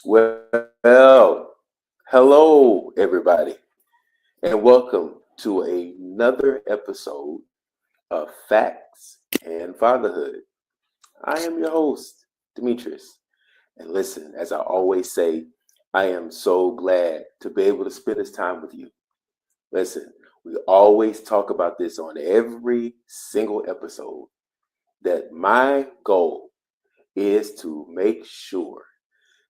Well, hello, everybody, and welcome to another episode of Facts and Fatherhood. I am your host, Demetrius. And listen, as I always say, I am so glad to be able to spend this time with you. Listen, we always talk about this on every single episode that my goal is to make sure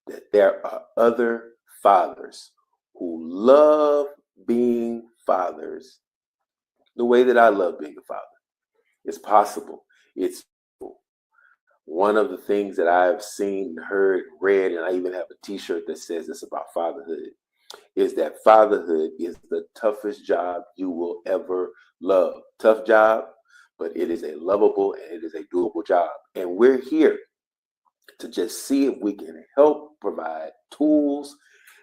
that there are other fathers who love being fathers the way that I love being a father. It's possible. It's one of the things that I've seen, heard, read, and I even have a t-shirt that says this about fatherhood, is that fatherhood is the toughest job you will ever love. Tough job, but it is a lovable and it is a doable job. And we're here to just see if we can help provide tools,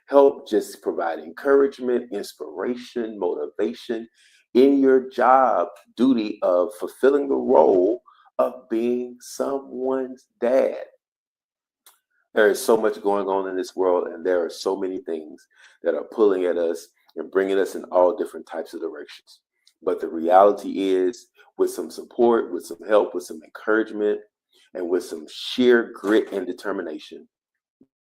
help just provide encouragement, inspiration, motivation in your job duty of fulfilling the role of being someone's dad. There is so much going on in this world, and there are so many things that are pulling at us and bringing us in all different types of directions. But the reality is, with some support, with some help, with some encouragement, and with some sheer grit and determination,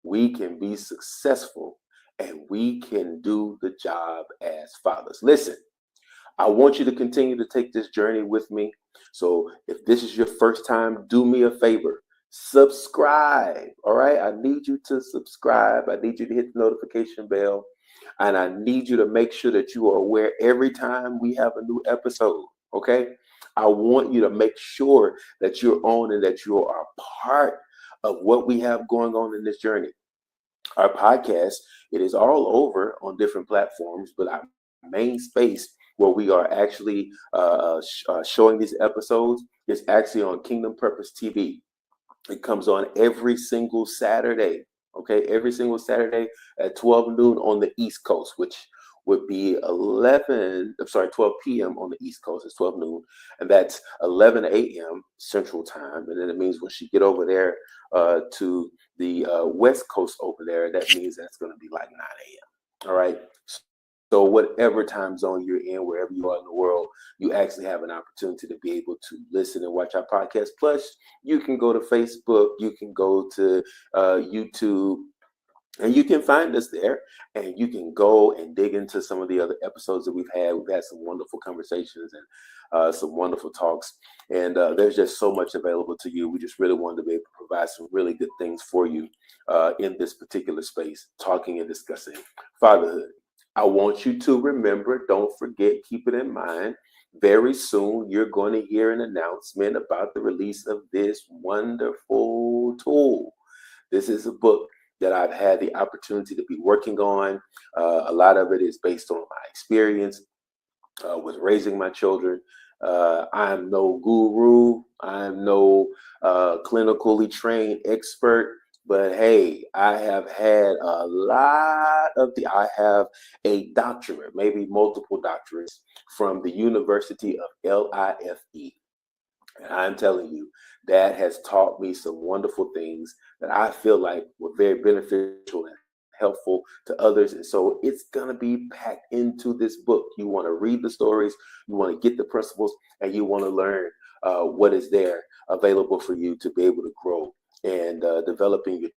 we can be successful and we can do the job as fathers. Listen, I want you to continue to take this journey with me. So if this is your first time, do me a favor. Subscribe. All right. I need you to subscribe. I need you to hit the notification bell. And I need you to make sure that you are aware every time we have a new episode. Okay. I want you to make sure that you're on and that you are part of what we have going on in this journey. Our podcast, it is all over on different platforms, but our main space where we are actually showing these episodes is actually on Kingdom Purpose TV. It comes on every single Saturday, okay? Every single Saturday at 12 noon on the East Coast, which would be 12 p.m. on the East Coast. It's 12 noon, and that's 11 a.m. Central Time. And then it means once you get over there to the West Coast over there, that means that's going to be like 9 a.m. All right. So whatever time zone you're in, wherever you are in the world, you actually have an opportunity to be able to listen and watch our podcast. Plus, you can go to Facebook, you can go to YouTube, and you can find us there, and you can go and dig into some of the other episodes that we've had. We've had some wonderful conversations and some wonderful talks, and there's just so much available to you. We just really wanted to be able to provide some really good things for you in this particular space, talking and discussing fatherhood. I want you to remember, don't forget, keep it in mind. Very soon, you're going to hear an announcement about the release of this wonderful tool. This is a book that I've had the opportunity to be working on. A lot of it is based on my experience with raising my children. I'm no guru. I'm no clinically trained expert. But hey, I have had I have a doctorate, maybe multiple doctorates from the University of LIFE. And I'm telling you, that has taught me some wonderful things that I feel like were very beneficial and helpful to others. And so it's going to be packed into this book. You want to read the stories, you want to get the principles, and you want to learn what is there available for you to be able to grow and developing your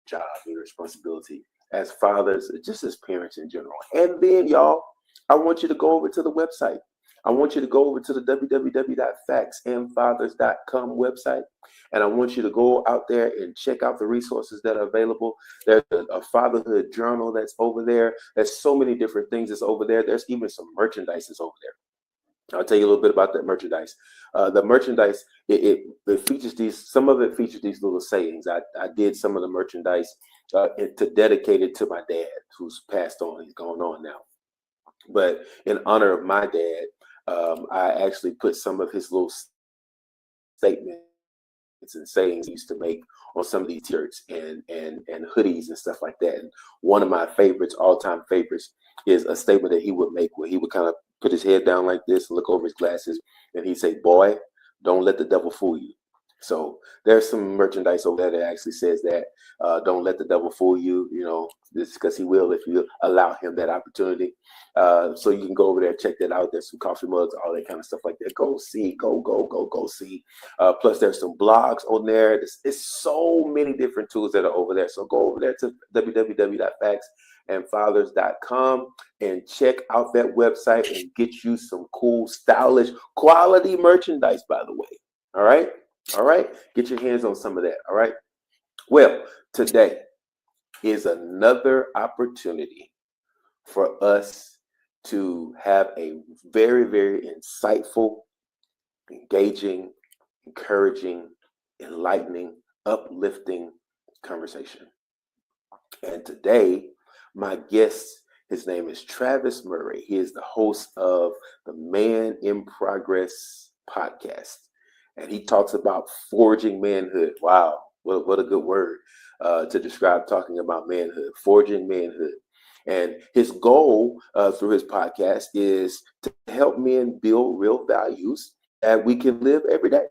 job, your responsibility as fathers, just as parents in general. And then, y'all, I want you to go over to the website. I want you to go over to the www.factsandfathers.com website, and I want you to go out there and check out the resources that are available. There's a fatherhood journal that's over there. There's so many different things that's over there. There's even some merchandise that's over there. I'll tell you a little bit about that merchandise. The merchandise, it features some of it features these little sayings. I did some of the merchandise to dedicate it to my dad, who's passed on. He's gone on now. But in honor of my dad, I actually put some of his little statements and sayings he used to make on some of these t-shirts and hoodies and stuff like that. And one of my favorites, all-time favorites, is a statement that he would make where he would kind of put his head down like this and look over his glasses, and he'd say, "Boy, don't let the devil fool you." So there's some merchandise over there that actually says that don't let the devil fool you. This because he will if you allow him that opportunity. So you can go over there, check that out. There's some coffee mugs, all that kind of stuff like that. Go see, go see. Plus, there's some blogs on there. It's so many different tools that are over there. So go over there to www.factsandfathers.com and check out that website and get you some cool, stylish, quality merchandise. By the way, all right. All right, get your hands on some of that. All right. Well, today is another opportunity for us to have a very, very insightful, engaging, encouraging, enlightening, uplifting conversation. And today, my guest, his name is Travis Murray. He is the host of the Man in Progress podcast. And he talks about forging manhood. Wow, what a good word to describe talking about manhood, forging manhood. And his goal through his podcast is to help men build real values that we can live every day.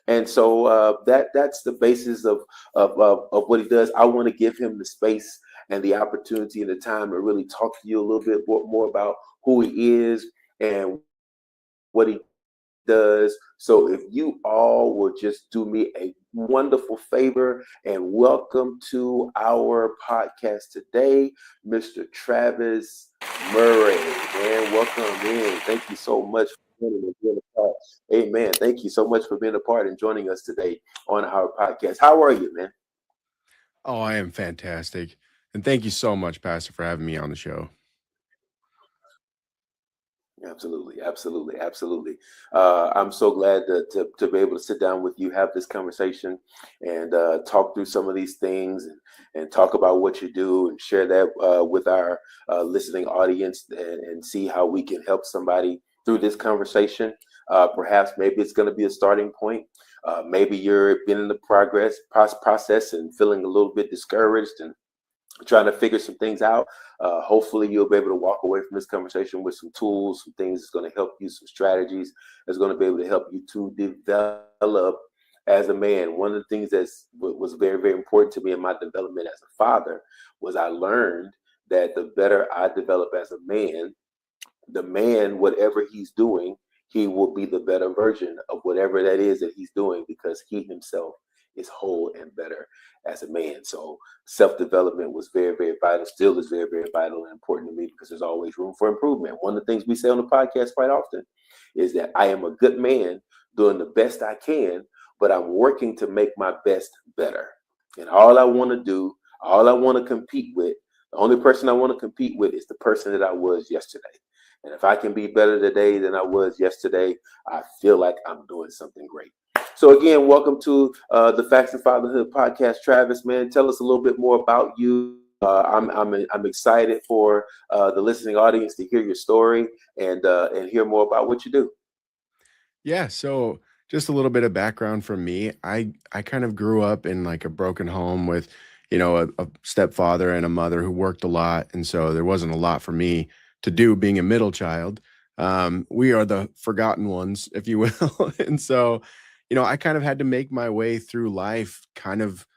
And so that's the basis of what he does. I want to give him the space and the opportunity and the time to really talk to you a little bit more about who he is and what he does. So if you all will just do me a wonderful favor and welcome to our podcast today, Mr. Travis Murray. Man, welcome in. Thank you so much for being a part. Amen. Thank you so much for being a part and joining us today on our podcast. How are you, man? Oh, I am fantastic. And thank you so much, Pastor, for having me on the show. Absolutely, absolutely, absolutely. I'm so glad to be able to sit down with you, have this conversation, and talk through some of these things, and talk about what you do, and share that with our listening audience, and see how we can help somebody through this conversation. Perhaps maybe it's going to be a starting point. Maybe you're been in the process and feeling a little bit discouraged and trying to figure some things out. Hopefully you'll be able to walk away from this conversation with some tools, some things that's going to help you, some strategies that's going to be able to help you to develop as a man. One of the things that was very, very important to me in my development as a father was I learned that the better I develop as a man, the man, whatever he's doing, he will be the better version of whatever that is that he's doing because he himself is whole and better as a man. So self-development was very, very vital, still is very, very vital and important to me because there's always room for improvement. One of the things we say on the podcast quite often is that I am a good man doing the best I can, but I'm working to make my best better. And all I want to do, all I want to compete with, the only person I want to compete with is the person that I was yesterday. And if I can be better today than I was yesterday, I feel like I'm doing something great. So again, welcome to the Facts and Fatherhood podcast, Travis. Man, tell us a little bit more about you. I'm excited for the listening audience to hear your story and hear more about what you do. Yeah, so just a little bit of background from me. I kind of grew up in like a broken home with, a stepfather and a mother who worked a lot, and so there wasn't a lot for me to do being a middle child. We are the forgotten ones, if you will. And so, I kind of had to make my way through life kind of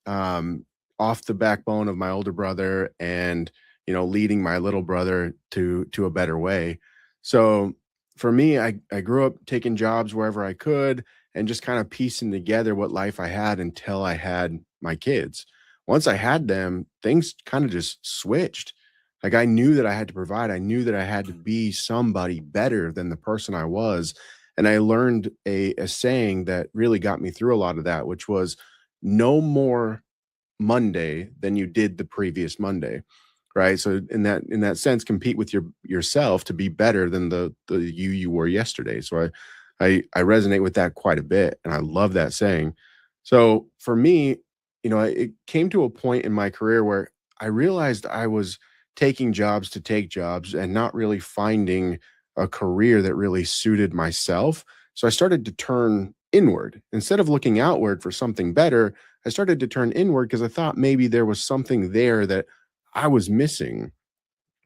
um, off the backbone of my older brother and leading my little brother to a better way. So for me, I grew up taking jobs wherever I could and just kind of piecing together what life I had until I had my kids. Once I had them, things kind of just switched. Like I knew that I had to provide. I knew that I had to be somebody better than the person I was. And I learned a saying that really got me through a lot of that, which was no more Monday than you did the previous Monday, right? So in that sense, compete with yourself to be better than the you were yesterday. So I resonate with that quite a bit, and I love that saying. So for me, it came to a point in my career where I realized I was taking jobs to take jobs and not really finding a career that really suited myself. So I started to turn inward instead of looking outward for something better. I started to turn inward because I thought maybe there was something there that I was missing.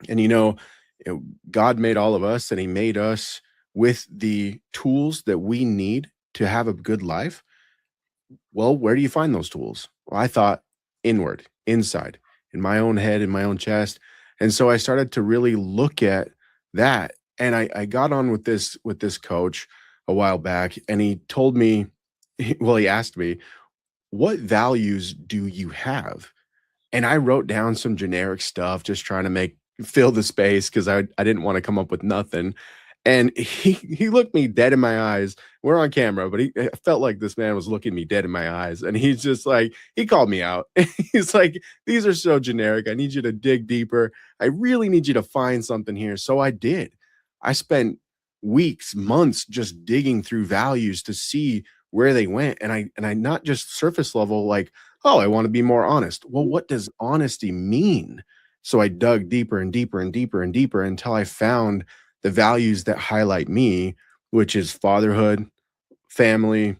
And God made all of us and he made us with the tools that we need to have a good life. Well, where do you find those tools? Well, I thought inward, inside, in my own head, in my own chest. And so I started to really look at that. And I got on with this coach a while back, and he told me, well, he asked me, what values do you have? And I wrote down some generic stuff, just trying to make fill the space because I didn't want to come up with nothing. And he looked me dead in my eyes. We're on camera, but I felt like this man was looking me dead in my eyes. And he's just like, he called me out. He's like, these are so generic. I need you to dig deeper. I really need you to find something here. So I did. I spent weeks, months just digging through values to see where they went. And I not just surface level, like, oh, I want to be more honest. Well, what does honesty mean? So I dug deeper and deeper and deeper and deeper until I found the values that highlight me, which is fatherhood, family,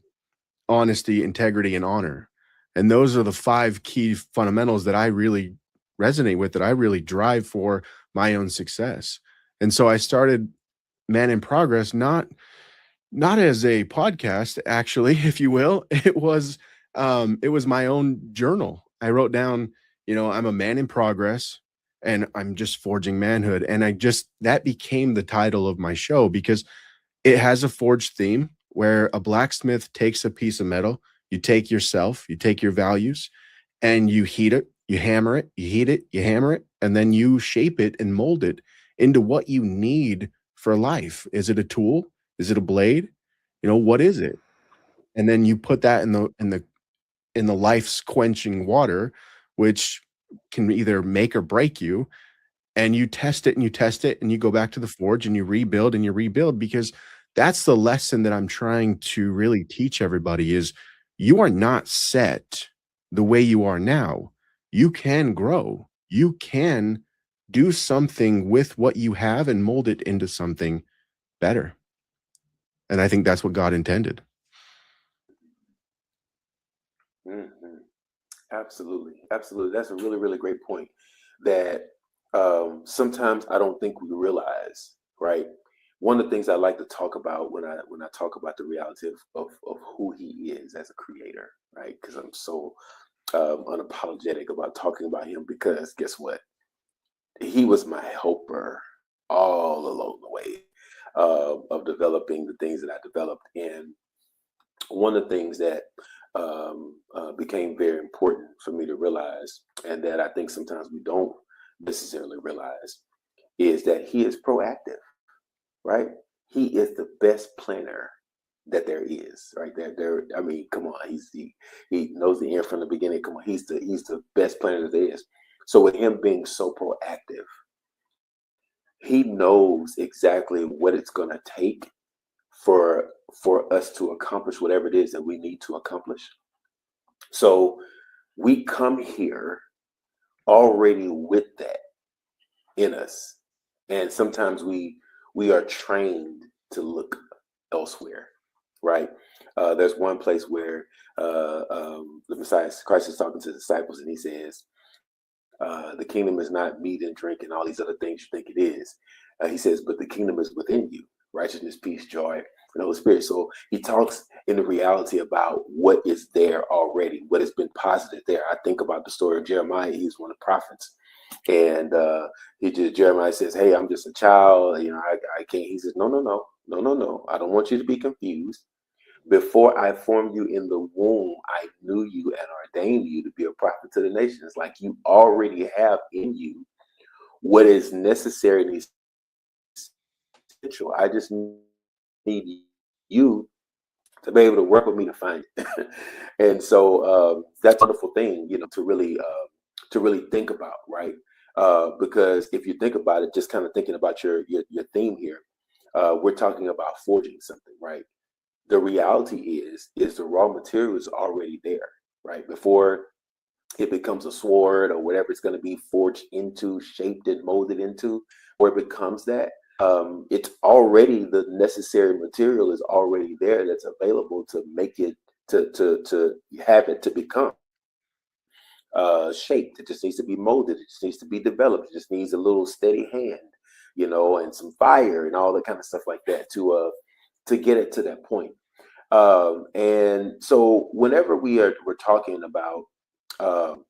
honesty, integrity, and honor. And those are the five key fundamentals that I really resonate with, that I really drive for my own success. And so I started Man in Progress, not as a podcast, actually, if you will. It was my own journal. I wrote down, I'm a man in progress and I'm just forging manhood. And that became the title of my show because it has a forged theme where a blacksmith takes a piece of metal, you take yourself, you take your values, and you heat it, you hammer it, you heat it, you hammer it, and then you shape it and mold it into what you need for life. Is it a tool? Is it a blade? What is it? And then you put that in the life's quenching water, which can either make or break you, and you test it and you test it and you go back to the forge and you rebuild because that's the lesson that I'm trying to really teach everybody is you are not set the way you are now. You can grow. You can do something with what you have and mold it into something better. And I think that's what God intended. Mhm. Absolutely, absolutely. That's a really, really great point. That sometimes I don't think we realize, right? One of the things I like to talk about when I talk about the reality of who He is as a creator, right? Because I'm so unapologetic about talking about Him. Because guess what? He was my helper all along the way of developing the things that I developed. And one of the things that became very important for me to realize, and that I think sometimes we don't necessarily realize, is that He is proactive, right? He is the best planner that there is, right? There. I mean, come on, he knows the end from the beginning. Come on, he's the best planner that there is. So with Him being so proactive, He knows exactly what it's going to take for us to accomplish whatever it is that we need to accomplish. So we come here already with that in us, and sometimes we are trained to look elsewhere, right? There's one place where the Messiah Christ is talking to the disciples, and He says, "The kingdom is not meat and drink and all these other things you think it is." He says, "But the kingdom is within you: righteousness, peace, joy, and the Holy Spirit." So He talks in the reality about what is there already, what has been posited there. I think about the story of Jeremiah. He's one of the prophets, and Jeremiah says, "Hey, I'm just a child. I can't." He says, "No, no, no, no, no, no. I don't want you to be confused. Before I formed you in the womb, I knew you and ordained you to be a prophet to the nations." Like, you already have in you what is necessary and essential. I just need you to be able to work with me to find it. And so that's a wonderful thing, to really think about, right? Because if you think about it, just kind of thinking about your theme here, we're talking about forging something, right? The reality is the raw material is already there, right? Before it becomes a sword or whatever it's going to be forged into, shaped and molded into, or it becomes that, it's already, the necessary material is already there, that's available to make it, to have it to become shaped. It just needs to be molded. It just needs to be developed. It just needs a little steady hand, and some fire and all that kind of stuff like that to get it to that point. And so whenever we're talking about um,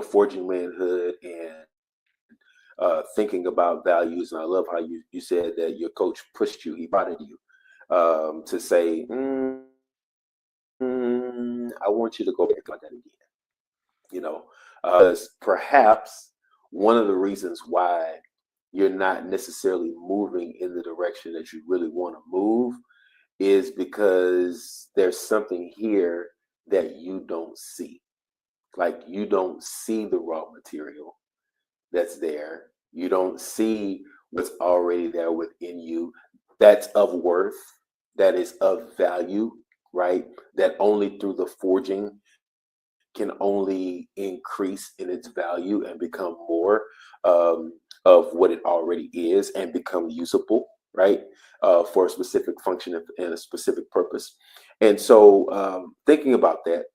forging manhood and thinking about values, and I love how you said that your coach pushed you, he prodded you to say, I want you to go back like that again. Because perhaps one of the reasons why you're not necessarily moving in the direction that you really want to move is because there's something here that you don't see. Like you don't see the raw material that's there. You don't see what's already there within you that's of worth, that is of value, right? That only through the forging can only increase in its value and become more of what it already is and become usable, right? For a specific function and a specific purpose. And so, thinking about that,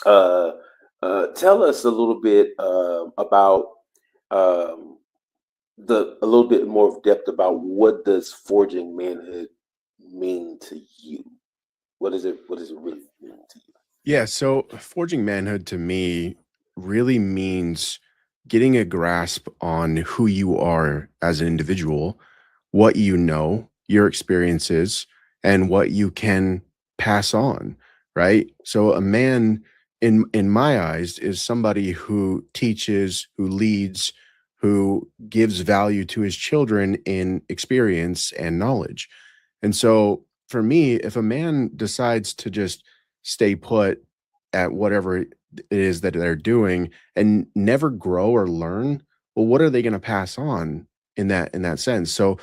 uh, tell us a little bit about um, the a little bit more of depth about what does forging manhood mean to you? What does it really mean to you? Yeah, so forging manhood to me really means getting a grasp on who you are as an individual, what you know, your experiences, and what you can pass on, right? So a man in my eyes is somebody who teaches, who leads, who gives value to his children in experience and knowledge. And so for me, if a man decides to just stay put at whatever it is that they're doing and never grow or learn, well, what are they going to pass on in that sense? So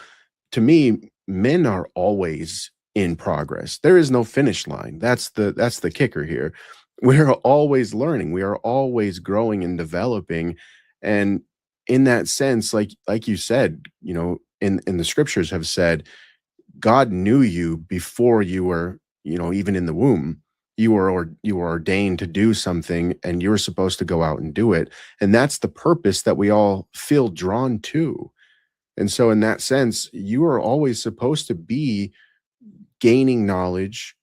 to me, men are always in progress. There is no finish line. That's the kicker here. We are always learning. We are always growing and developing. And in that sense, like you said, in the scriptures have said, God knew you before you were, even in the womb. You were ordained to do something and you were supposed to go out and do it. And that's the purpose that we all feel drawn to. And so in that sense, you are always supposed to be gaining knowledge,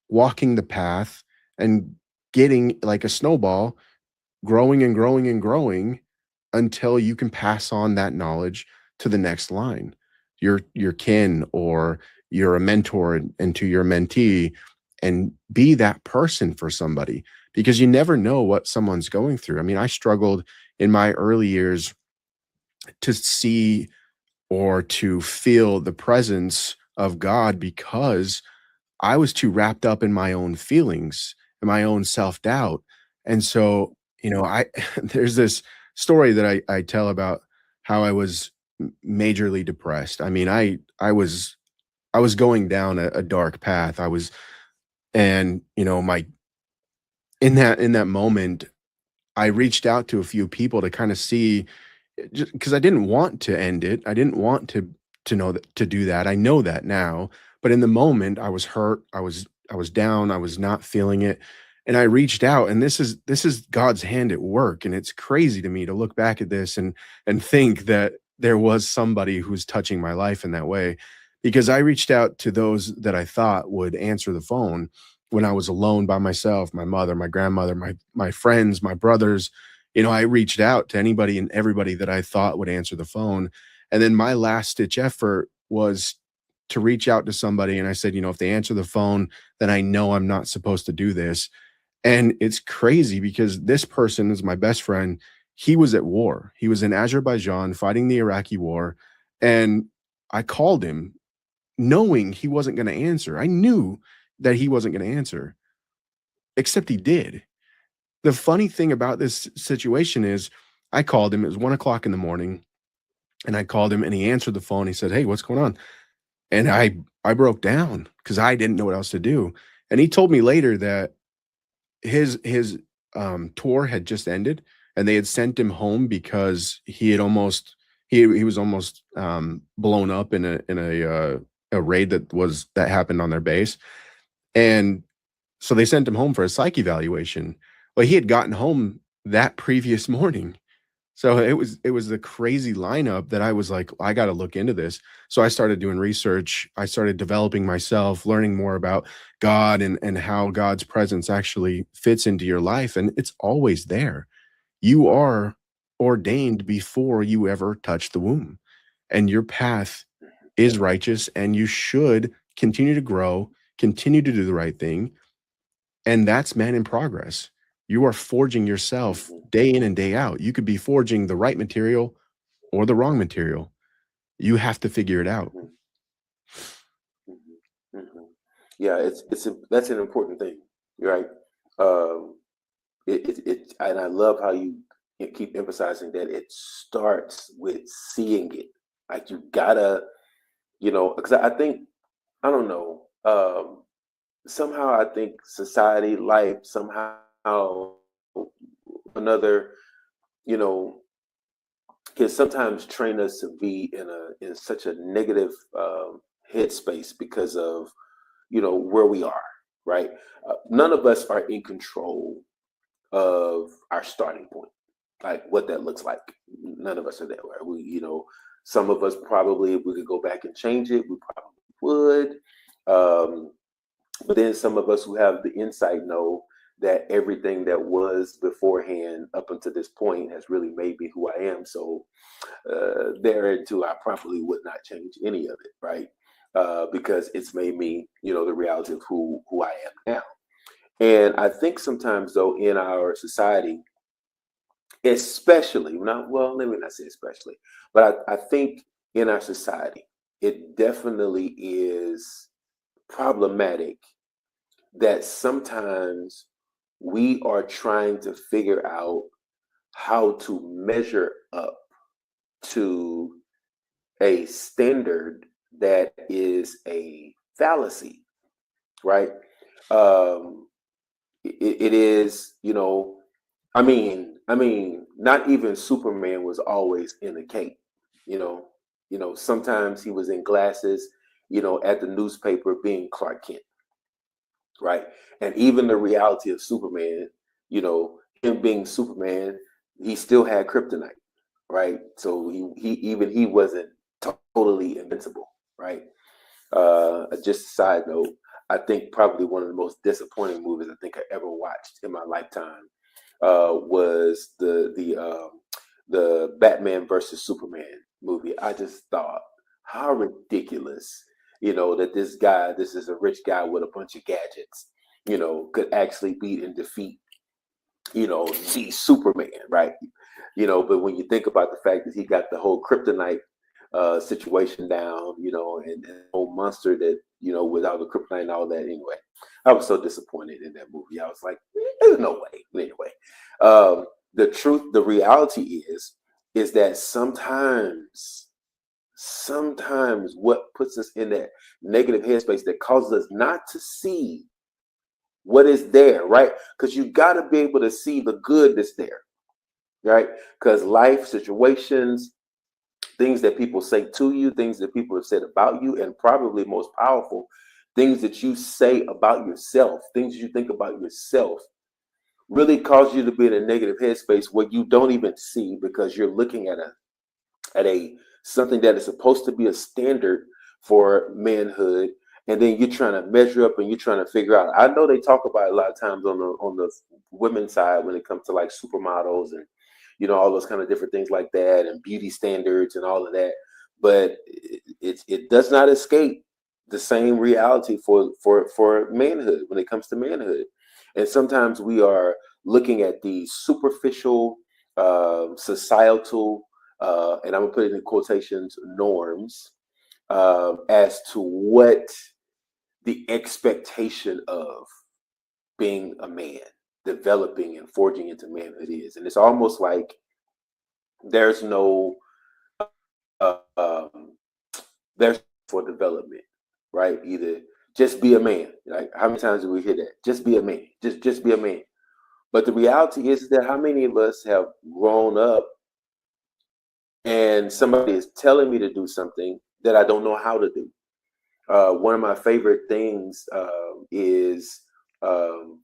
walking the path, and getting like a snowball, growing and growing and growing until you can pass on that knowledge to the next line. Your kin, or you're a mentor and to your mentee, and be that person for somebody, because you never know what someone's going through. I mean, I struggled in my early years to see or to feel the presence of God because I was too wrapped up in my own feelings and my own self-doubt. And so, I there's this story that I tell about how I was majorly depressed. I mean, I was going down a dark path. I was and my in that moment, I reached out to a few people to kind of see, because I didn't want to end it. I didn't want to know that to do that. I know that now, but in the moment, I was hurt. I was down. I was not feeling it, and I reached out. And this is God's hand at work. And it's crazy to me to look back at this and think that there was somebody who's touching my life in that way, because I reached out to those that I thought would answer the phone when I was alone by myself, my mother, my grandmother, my friends, my brothers. I reached out to anybody and everybody that I thought would answer the phone. And then my last stitch effort was to reach out to somebody. And I said, if they answer the phone, then I know I'm not supposed to do this. And it's crazy because this person is my best friend. He was at war. He was in Azerbaijan fighting the Iraqi war. And I called him knowing he wasn't going to answer. I knew that he wasn't going to answer, except he did. The funny thing about this situation is I called him. It was 1 o'clock in the morning, and I called him and he answered the phone. He said, "Hey, what's going on?" And I broke down because I didn't know what else to do. And he told me later that his tour had just ended and they had sent him home because he was almost blown up in a raid that happened on their base. And so they sent him home for a psych evaluation. Well, he had gotten home that previous morning. So it was a crazy lineup that I was like, I got to look into this. So I started doing research. I started developing myself, learning more about God and how God's presence actually fits into your life. And it's always there. You are ordained before you ever touch the womb, and your path is righteous, and you should continue to grow, continue to do the right thing. And that's man in progress. You are forging yourself Mhm, day in and day out. You could be forging the right material or the wrong material. You have to figure it out. mhm, mhm, mhm. Yeah, that's an important thing, right? Um, and I love how you keep emphasizing that it starts with seeing it. Like you gotta, because I think I don't know. Somehow I think society, life, somehow another, you know, can sometimes train us to be in such a negative headspace because of where we are, right? None of us are in control of our starting point, like what that looks like. None of us are there. Right? Some of us probably, if we could go back and change it, we probably would. Um, but then some of us who have the insight know that everything that was beforehand up until this point has really made me who I am. So thereunto, I probably would not change any of it, right? Because it's made me, the reality of who I am now. And I think sometimes, though, in our society, especially not well, let me not say especially, but I think in our society, it definitely is problematic that sometimes we are trying to figure out how to measure up to a standard that is a fallacy, right? Um, it is, not even Superman was always in a cape, you know. Sometimes he was in glasses, at the newspaper being Clark Kent, right? And even the reality of Superman, him being Superman, he still had kryptonite, right? So he wasn't totally invincible, right? Just a side note, I think probably one of the most disappointing movies I think I ever watched in my lifetime was the Batman versus Superman movie. I just thought how ridiculous, that this is a rich guy with a bunch of gadgets, could actually beat and defeat, the Superman, right? But when you think about the fact that he got the whole kryptonite situation down, and the whole monster that, without the kryptonite and all that, anyway, I was so disappointed in that movie. I was like, there's no way. Anyway, the reality is that sometimes what puts us in that negative headspace that causes us not to see what is there, right? Because you got to be able to see the good that's there, right? Because life situations, things that people say to you, things that people have said about you, and probably most powerful, things that you say about yourself, things you think about yourself, really cause you to be in a negative headspace where you don't even see because you're looking at a something that is supposed to be a standard for manhood, and then you're trying to measure up and you're trying to figure out. I know they talk about it a lot of times on the women's side when it comes to like supermodels and all those kind of different things like that and beauty standards and all of that, but it does not escape the same reality for manhood when it comes to manhood. And sometimes we are looking at the superficial societal and I'm gonna put it in quotations, norms as to what the expectation of being a man, developing and forging into manhood is. And it's almost like there's no um, there's for development, right? Either just be a man. Like how many times do we hear that? Just be a man. Just be a man. But the reality is that how many of us have grown up and somebody is telling me to do something that I don't know how to do. One of my favorite things is um,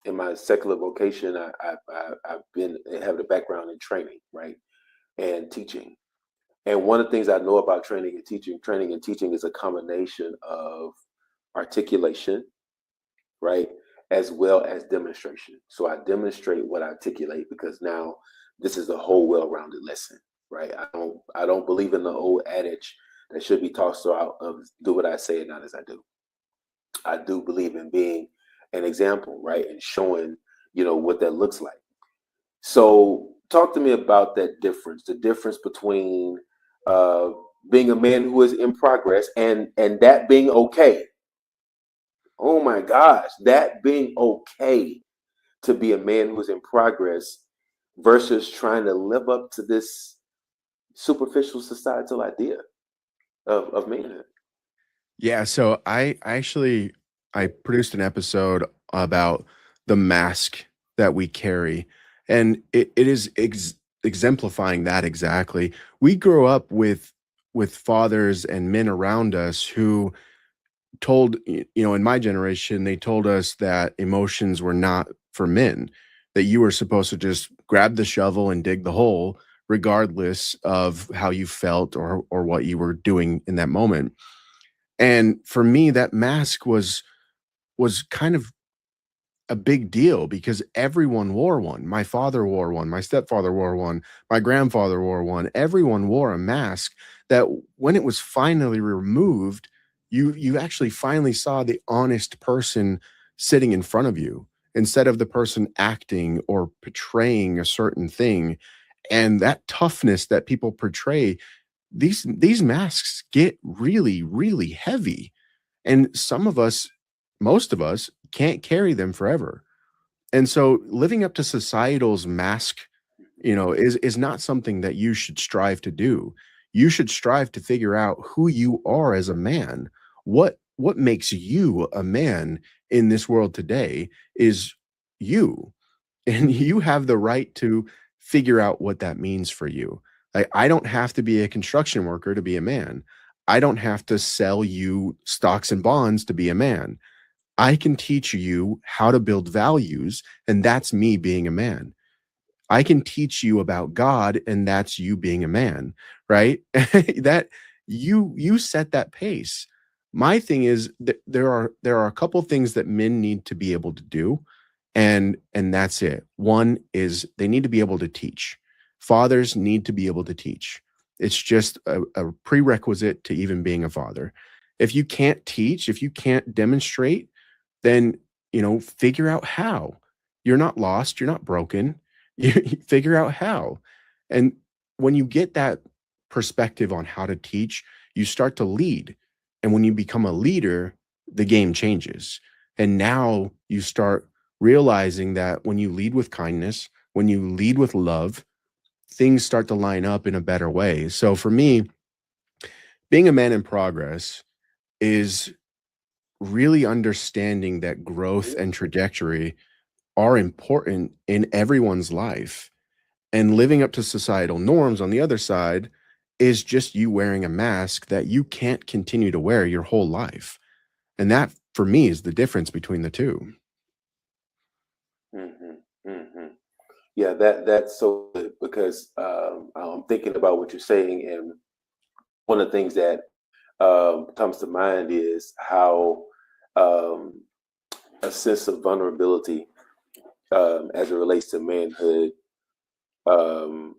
in my secular vocation, I've been have a background in training, right, and teaching. And one of the things I know about training and teaching is a combination of articulation, right, as well as demonstration. So I demonstrate what I articulate because now this is a whole well-rounded lesson, right? I don't believe in the old adage that should be tossed out of do what I say and not as I do. I do believe in being an example, right, and showing what that looks like. So talk to me about that difference, the difference between uh, being a man who is in progress and that being okay. Oh my gosh, that being okay to be a man who's in progress versus trying to live up to this superficial societal idea of manhood. Yeah, so I produced an episode about the mask that we carry, and it is exemplifying that exactly. We grow up with fathers and men around us who told in my generation, they told us that emotions were not for men, that you were supposed to just grab the shovel and dig the hole regardless of how you felt or what you were doing in that moment. And for me, that mask was kind of a big deal because everyone wore one. My father wore one, my stepfather wore one, my grandfather wore one. Everyone wore a mask that when it was finally removed, you actually finally saw the honest person sitting in front of you instead of the person acting or portraying a certain thing. And that toughness that people portray, these masks get really, really heavy, and some of us, most of us, can't carry them forever. And so living up to societal's mask, is not something that you should strive to do. You should strive to figure out who you are as a man. What makes you a man in this world today is you. And you have the right to figure out what that means for you. Like, I don't have to be a construction worker to be a man. I don't have to sell you stocks and bonds to be a man. I can teach you how to build values, and that's me being a man. I can teach you about God, and that's you being a man, right? That you set that pace. My thing is that there are a couple things that men need to be able to do, and that's it. One is they need to be able to teach. Fathers need to be able to teach. It's just a prerequisite to even being a father. If you can't teach, if you can't demonstrate, then figure out how. You're not lost, you're not broken. You figure out how. And when you get that perspective on how to teach, you start to lead. And when you become a leader, the game changes. And now you start realizing that when you lead with kindness, when you lead with love, things start to line up in a better way. So for me, being a man in progress is really understanding that growth and trajectory are important in everyone's life. And living up to societal norms on the other side is just you wearing a mask that you can't continue to wear your whole life. And that, for me, is the difference between the two. Hmm. Hmm. Yeah, that's so good because I'm thinking about what you're saying, and one of the things that comes to mind is how um, a sense of vulnerability as it relates to manhood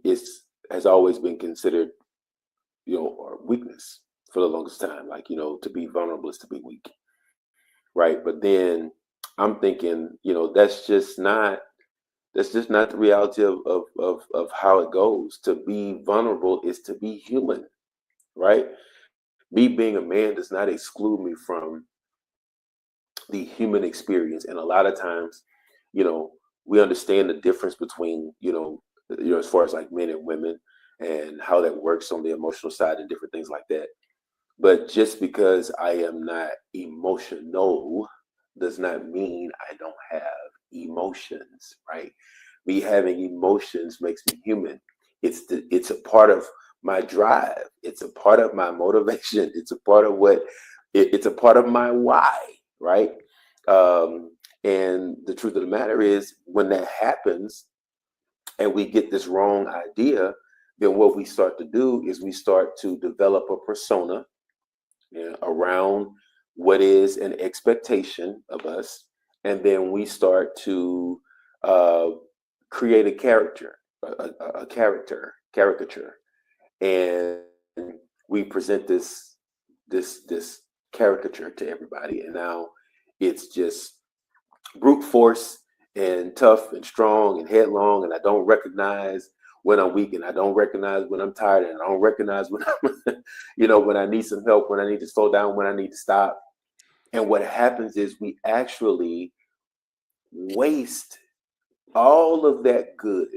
is has always been considered, or weakness for the longest time. Like, to be vulnerable is to be weak, right? But then I'm thinking, that's just not the reality of how it goes. To be vulnerable is to be human, right? Me being a man does not exclude me from the human experience. And a lot of times, you know, we understand the difference between, as far as like men and women and how that works on the emotional side and different things like that. But just because I am not emotional does not mean I don't have emotions, right? Me having emotions makes me human. It's a part of my drive. It's a part of my motivation. It's a part of it's a part of my why, right? Um, And the truth of the matter is, when that happens and we get this wrong idea, then what we start to do is we start to develop a persona, around what is an expectation of us. And then we start to uh, create a character, a caricature. And we present this caricature to everybody. And now it's just brute force and tough and strong and headlong, and I don't recognize when I'm weak, and I don't recognize when I'm tired, and I don't recognize when I'm when I need some help, when I need to slow down, when I need to stop. And what happens is we actually waste all of that good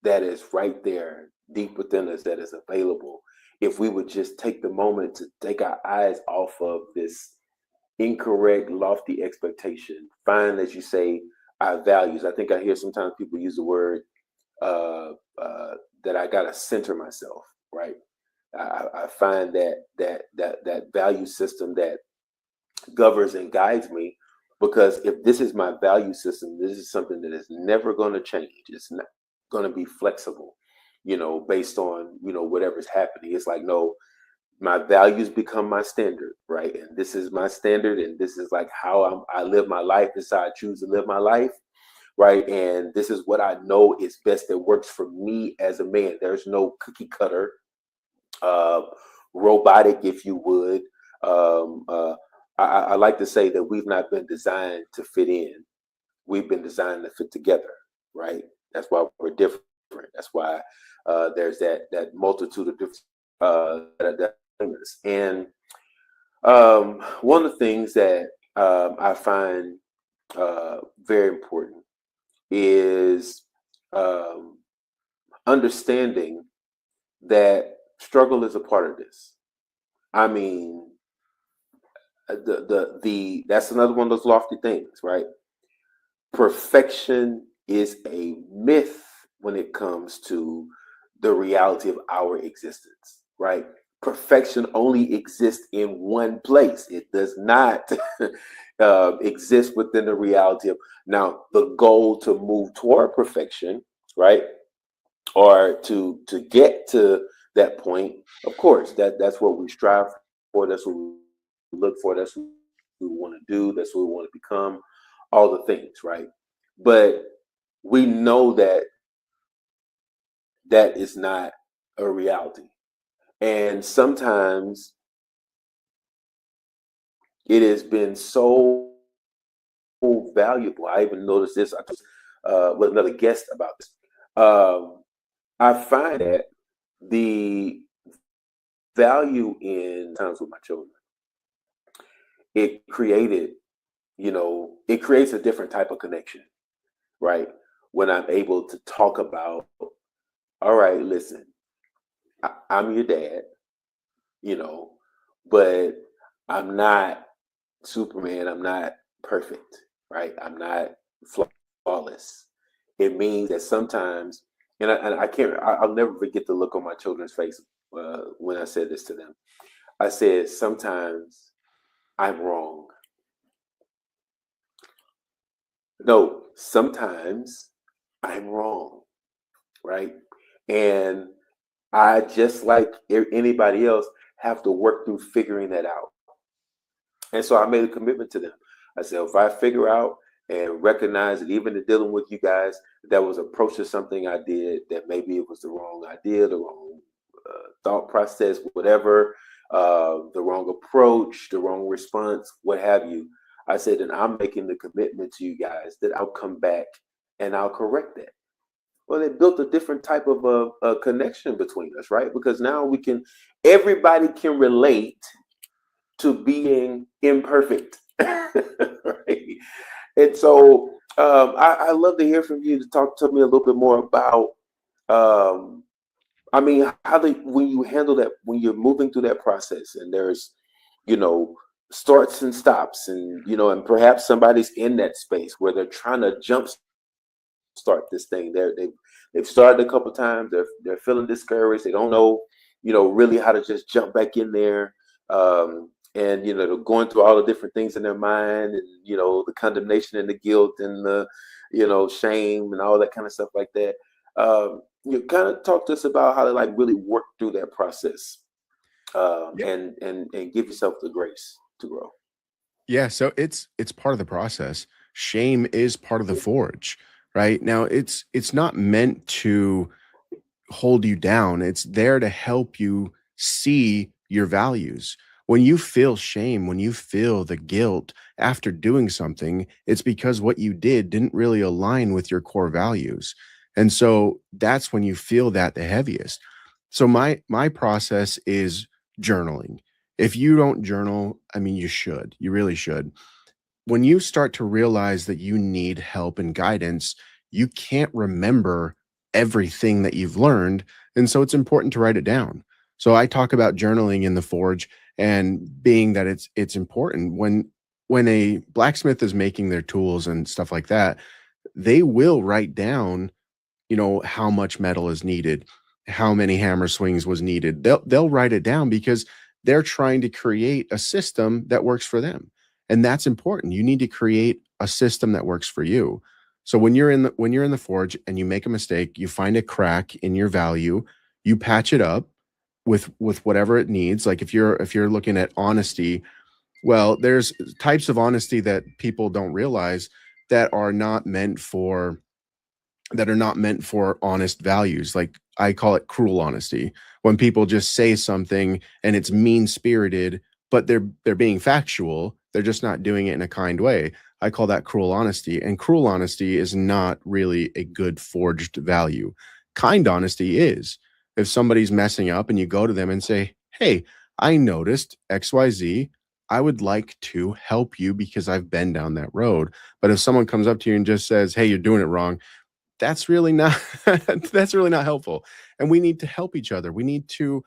that is right there deep within us, that is available, if we would just take the moment to take our eyes off of this incorrect, lofty expectation. Find, as you say, our values. I think I hear sometimes people use the word that I gotta center myself, right? I find that value system that governs and guides me, because if this is my value system, this is something that is never going to change. It's not going to be flexible, based on whatever's happening. It's like, no, my values become my standard, right? And this is my standard, and this is like how I live my life. This is how I choose to live my life, right? And this is what I know is best, that works for me as a man. There's no cookie cutter, uh, robotic, if you would. I like to say that we've not been designed to fit in. We've been designed to fit together, right? That's why we're different. That's why there's that multitude of different things. And one of the things that I find very important is understanding that struggle is a part of this. I mean, the that's another one of those lofty things, right? Perfection is a myth when it comes to the reality of our existence, right? Perfection only exists in one place. It does not exist within the reality of, now, the goal to move toward perfection, right? Or to get to that point. Of course, that's what we strive for. That's what we look for. That's what we want to do. That's what we want to become. All the things, right? But we know that that is not a reality. And sometimes it has been so valuable. I even noticed this. I just with another guest about this. I find that the value in times with my children, it created, it creates a different type of connection, right? When I'm able to talk about, all right, listen, I'm your dad, but I'm not Superman. I'm not perfect, right? I'm not flawless. It means that sometimes, and I can't, I'll never forget the look on my children's face when I said this to them. I said, sometimes I'm wrong. No, sometimes I'm wrong, right? And I, just like anybody else, have to work through figuring that out. And so I made a commitment to them. I said, if I figure out and recognize that even in dealing with you guys, that was approach to something I did, that maybe it was the wrong idea, the wrong thought process, whatever, the wrong approach, the wrong response, what have you. I said, and I'm making the commitment to you guys that I'll come back and I'll correct that. Well, it built a different type of a connection between us, right? Because now everybody can relate to being imperfect, right? And so I love to hear from you, to talk to me a little bit more about, I mean, when you handle that, when you're moving through that process, and there's, starts and stops, and and perhaps somebody's in that space where they're trying to jump start this thing. They've started a couple times. They're feeling discouraged. They don't know, really how to just jump back in there. and they're going through all the different things in their mind, and the condemnation and the guilt and the shame and all that kind of stuff like that. You kind of talk to us about how to like really work through that process, Yeah. and give yourself the grace to grow. Yeah, so it's part of the process. Shame is part of the forge, right? Now it's not meant to hold you down. It's there to help you see your values. When you feel shame, when you feel the guilt after doing something, it's because what you did didn't really align with your core values. And so that's when you feel that the heaviest. So my process is journaling. If you don't journal, I mean you should. You really should. When you start to realize that you need help and guidance, you can't remember everything that you've learned. And so it's important to write it down. So I talk about journaling in the forge, and being that it's important when a blacksmith is making their tools and stuff like that, they will write down, how much metal is needed, how many hammer swings was needed. They'll write it down because they're trying to create a system that works for them. And that's important. You need to create a system that works for you. So when you're in the forge and you make a mistake, you find a crack in your value, you patch it up with whatever it needs. Like if you're looking at honesty, well, there's types of honesty that people don't realize that are not meant for that are not meant for honest values. Like I call it cruel honesty. When people just say something and it's mean-spirited, but they're being factual, they're just not doing it in a kind way. I call that cruel honesty. And cruel honesty is not really a good forged value. Kind honesty is. If somebody's messing up and you go to them and say, "Hey, I noticed XYZ. I would like to help you because I've been down that road." But if someone comes up to you and just says, "Hey, you're doing it wrong," that's really not that's really not helpful. And we need to help each other. We need to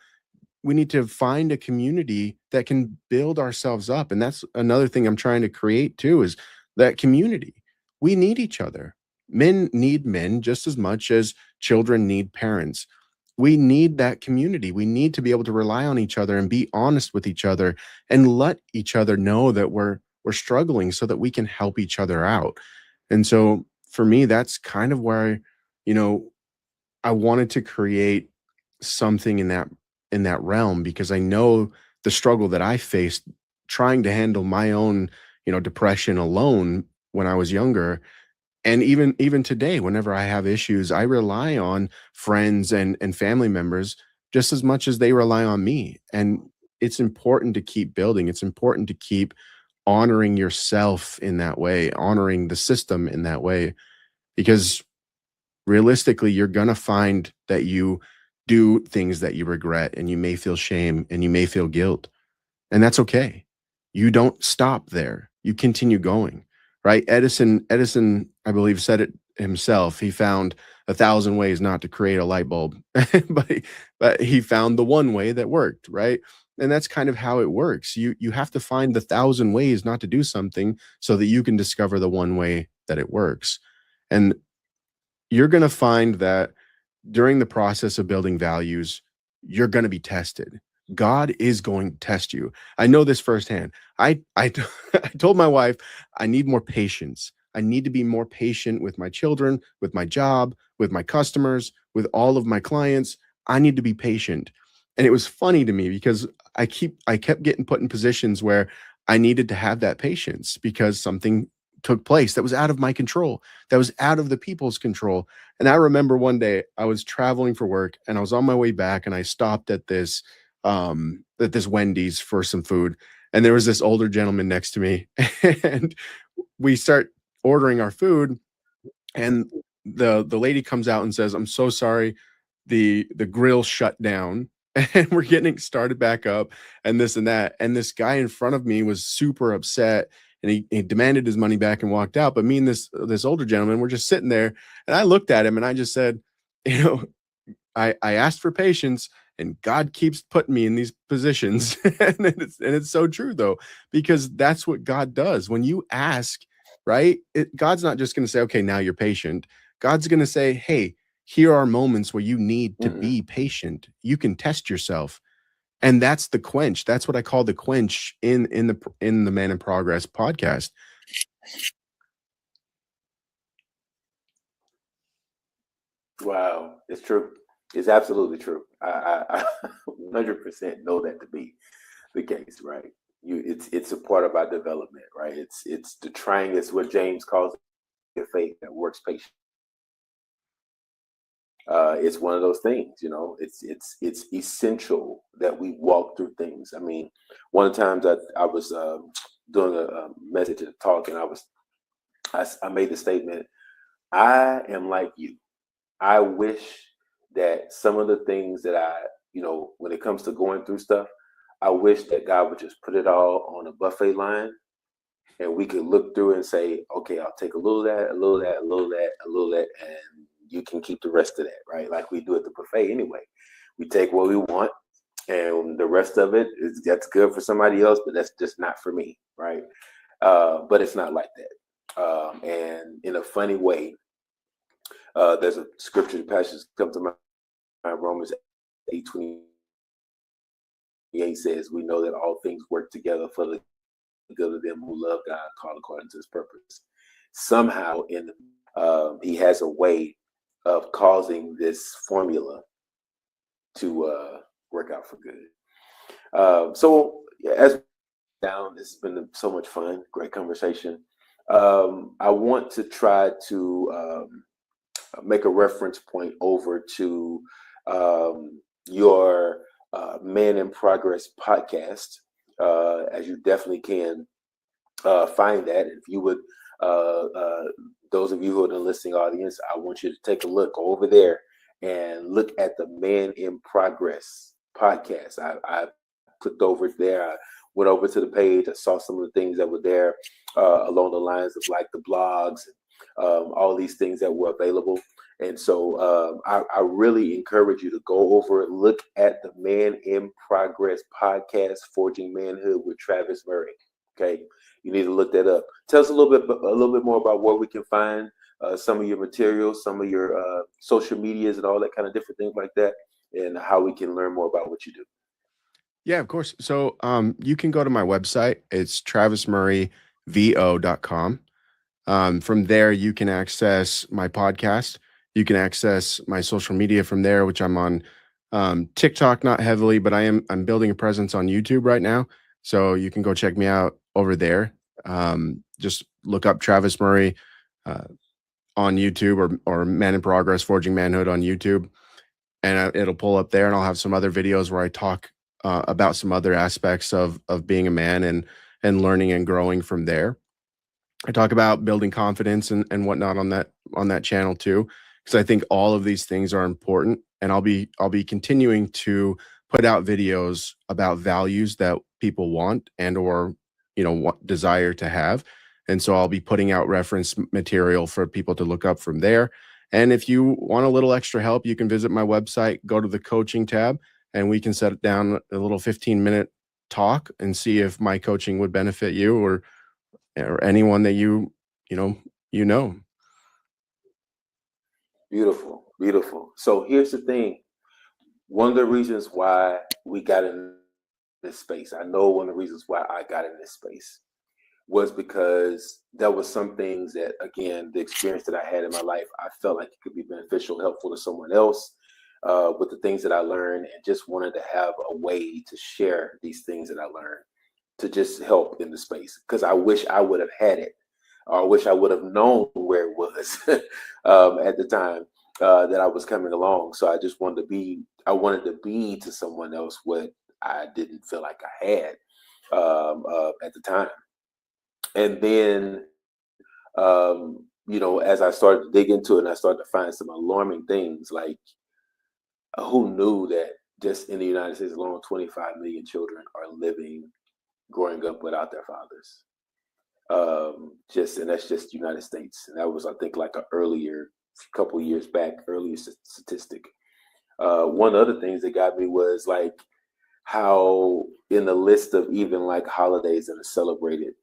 find a community that can build ourselves up. And that's another thing I'm trying to create too, is that community. We need each other. Men need men just as much as children need parents. We need that community. We need to be able to rely on each other and be honest with each other and let each other know that we're struggling so that we can help each other out. And so for me, that's kind of where, you know, I wanted to create something in that realm, because I know the struggle that I faced trying to handle my own, depression alone when I was younger. And even today, whenever I have issues, I rely on friends and family members just as much as they rely on me. And it's important to keep building. It's important to keep honoring yourself in that way, honoring the system in that way, because realistically, you're going to find that you do things that you regret, and you may feel shame and you may feel guilt. And that's okay. You don't stop there. You continue going, right? Edison, I believe, said it himself. He found 1,000 ways not to create a light bulb, but he found the one way that worked, right? And that's kind of how it works. You have to find the 1,000 ways not to do something so that you can discover the one way that it works. And you're going to find that during the process of building values, you're going to be tested. God is going to test you. I know this firsthand. I I told my wife I need more patience. I need to be more patient with my children, with my job, with my customers, with all of my clients. I need to be patient. And it was funny to me because I kept getting put in positions where I needed to have that patience because something took place that was out of my control, that was out of the people's control. And I remember one day I was traveling for work and I was on my way back, and I stopped at this Wendy's for some food. And there was this older gentleman next to me and we start ordering our food, and the lady comes out and says, "I'm so sorry, the grill shut down." And we're getting started back up and this and that. And this guy in front of me was super upset, and he demanded his money back and walked out. But me and this older gentleman were just sitting there, and I looked at him and I just said, you know, I asked for patience, and God keeps putting me in these positions. And it's so true though, because that's what God does. When you ask, right? God's not just going to say, "Okay, now you're patient." God's going to say, "Hey, here are moments where you need to Mhm. be patient. You can test yourself." And that's the quench. That's what I call the quench in the Man in Progress podcast. Wow, it's true. It's absolutely true. I 100% know that to be the case, right? It's a part of our development, right? It's the trying. It's what James calls your faith that works patient. It's one of those things, you know. It's essential that we walk through things. I mean, one of the times I was doing a message and a talk, and I made the statement, I am like you. I wish that some of the things that when it comes to going through stuff, I wish that God would just put it all on a buffet line and we could look through and say, okay, I'll take a little of that, a little of that, a little of that, a little of that, and you can keep the rest of that, right? Like we do at the buffet anyway. We take what we want, and the rest of it that's good for somebody else, but that's just not for me, right? But it's not like that. And in a funny way, there's a scripture passage come to mind, Romans 8:28 says, we know that all things work together for the good of them who love God, called according to his purpose. Somehow he has a way of causing this formula to work out for good. So as down, it's been so much fun, great conversation. I want to try to make a reference point over to your Man in Progress podcast, as you definitely can find that. If you would, those of you who are in the listening audience, I want you to take a look over there and look at the Man in Progress podcast. I clicked over it there. I went over to the page. I saw some of the things that were there along the lines of like the blogs, all these things that were available. And so I really encourage you to go over it, look at the Man in Progress podcast, Forging Manhood with Travis Murray. Okay, you need to look that up. Tell us a little bit more about where we can find some of your materials, some of your social medias, and all that kind of different things like that, and how we can learn more about what you do. Yeah, of course. So you can go to my website. It's travismurrayvo.com. From there, you can access my podcast. You can access my social media from there, which I'm on TikTok, not heavily, but I'm building a presence on YouTube right now. So you can go check me out over there. Just look up Travis Murray on YouTube or Man in Progress, Forging Manhood on YouTube, and it'll pull up there. And I'll have some other videos where I talk about some other aspects of being a man and learning and growing from there. I talk about building confidence and whatnot on that channel too, because I think all of these things are important. And I'll be continuing to put out videos about values that people want and or what desire to have. And so I'll be putting out reference material for people to look up from there. And if you want a little extra help, you can visit my website, go to the coaching tab, and we can set down a little 15-minute talk and see if my coaching would benefit you or anyone that you know. Beautiful. So here's the thing. One of the reasons why we got in this space, I know one of the reasons why I got in this space was because there was some things that, again, the experience that I had in my life, I felt like it could be beneficial, helpful to someone else with the things that I learned, and just wanted to have a way to share these things that I learned to just help in the space, because I wish I would have had it, or I wish I would have known where it was at the time that I was coming along. So I just wanted to be to someone else what I didn't feel like I had at the time. And then, as I started to dig into it and I started to find some alarming things, like who knew that just in the United States alone, 25 million children are growing up without their fathers. And that's just United States. And that was, I think, like couple years back, earlier statistic. One of the things that got me was like how in the list of even like holidays that are celebrated,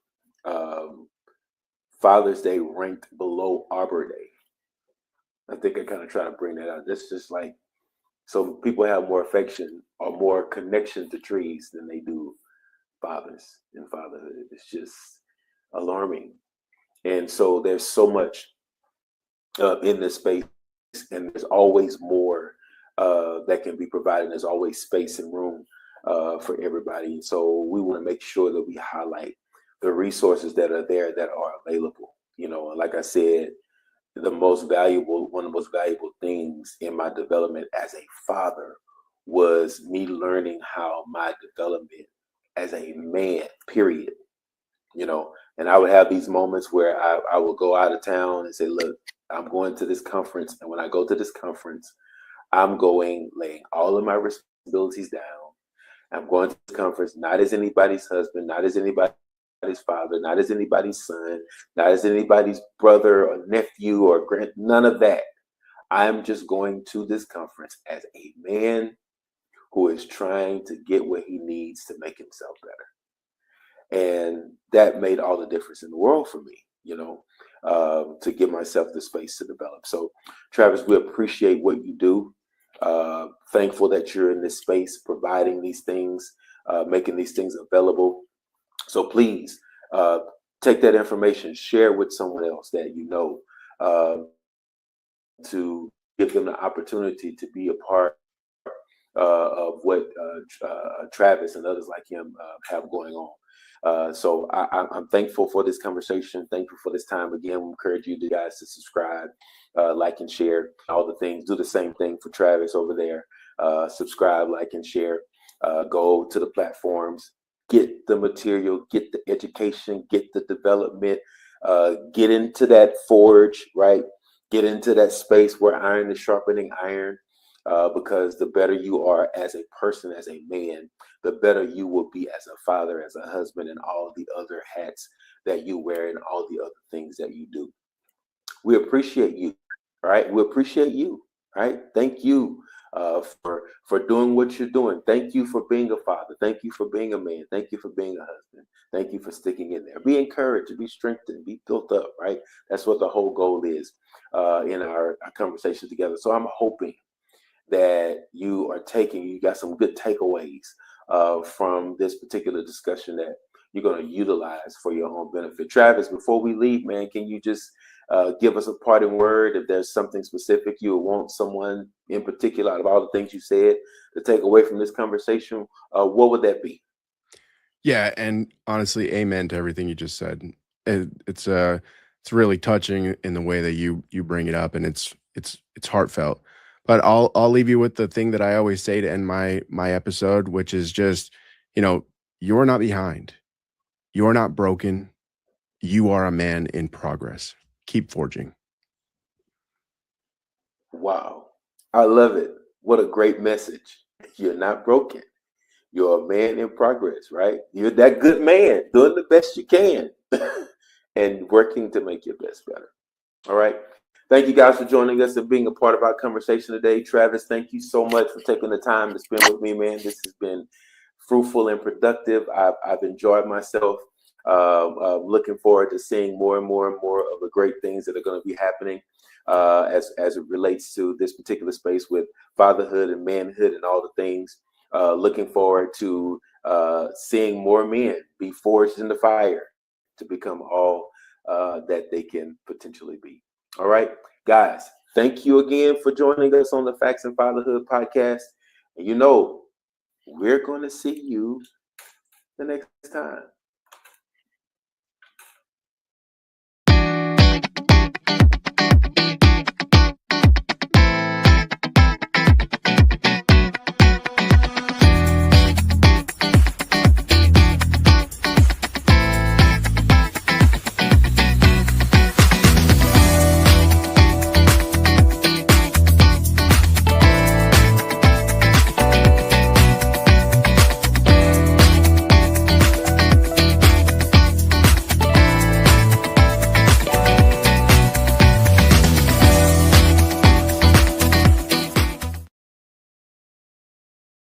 Father's Day ranked below Arbor Day. I think I kind of try to bring that out. This just like So people have more affection or more connection to trees than they do fathers and fatherhood. It's just alarming. And so there's so much in this space, and there's always more that can be provided. There's always space and room for everybody. So we want to make sure that we highlight the resources that are there that are available. And like I said, one of the most valuable things in my development as a father was me learning how my development as a man, period. And I would have these moments where I would go out of town and say, look, I'm going to this conference. And when I go to this conference, I'm laying all of my responsibilities down. I'm going to this conference not as anybody's husband, not as anybody's father, not as anybody's son, not as anybody's brother or nephew or none of that. I'm just going to this conference as a man who is trying to get what he needs to make himself better. And that made all the difference in the world for me, to give myself the space to develop. So, Travis, we appreciate what you do. Thankful that you're in this space, providing these things, making these things available. So please take that information, share with someone else that to give them the opportunity to be a part of what Travis and others like him have going on. So I'm thankful for this conversation. Thankful for this time. Again, we encourage you guys to subscribe, like and share all the things. Do the same thing for Travis over there. Subscribe, like, and share. Go to the platforms. Get the material, get the education, get the development, get into that forge, right? Get into that space where iron is sharpening iron, because the better you are as a person, as a man, the better you will be as a father, as a husband, and all the other hats that you wear and all the other things that you do. We appreciate you, right? We appreciate you, right? Thank you for doing what you're doing. Thank you for being a father. Thank you for being a man. Thank you for being a husband. Thank you for sticking in there. Be encouraged, be strengthened, be built up, right? That's what the whole goal is in our conversation together. So I'm hoping that you got some good takeaways from this particular discussion that you're going to utilize for your own benefit. Travis, before we leave, man, can you just give us a parting word? If there's something specific you would want someone in particular, out of all the things you said, to take away from this conversation, what would that be? Yeah, and honestly, amen to everything you just said. It's really touching in the way that you bring it up, and it's heartfelt. But I'll leave you with the thing that I always say to end my episode, which is just, you're not behind. You're not broken. You are a man in progress. Keep forging. Wow. I love it. What a great message. You're not broken. You're a man in progress, right? You're that good man doing the best you can and working to make your best better. All right. Thank you guys for joining us and being a part of our conversation today. Travis, thank you so much for taking the time to spend with me, man. This has been fruitful and productive. I've enjoyed myself. Looking forward to seeing more and more and more of the great things that are going to be happening as it relates to this particular space with fatherhood and manhood and all the things. Looking forward to seeing more men be forged in the fire to become all that they can potentially be. All right, guys, thank you again for joining us on the Facts and Fatherhood podcast. And we're going to see you the next time.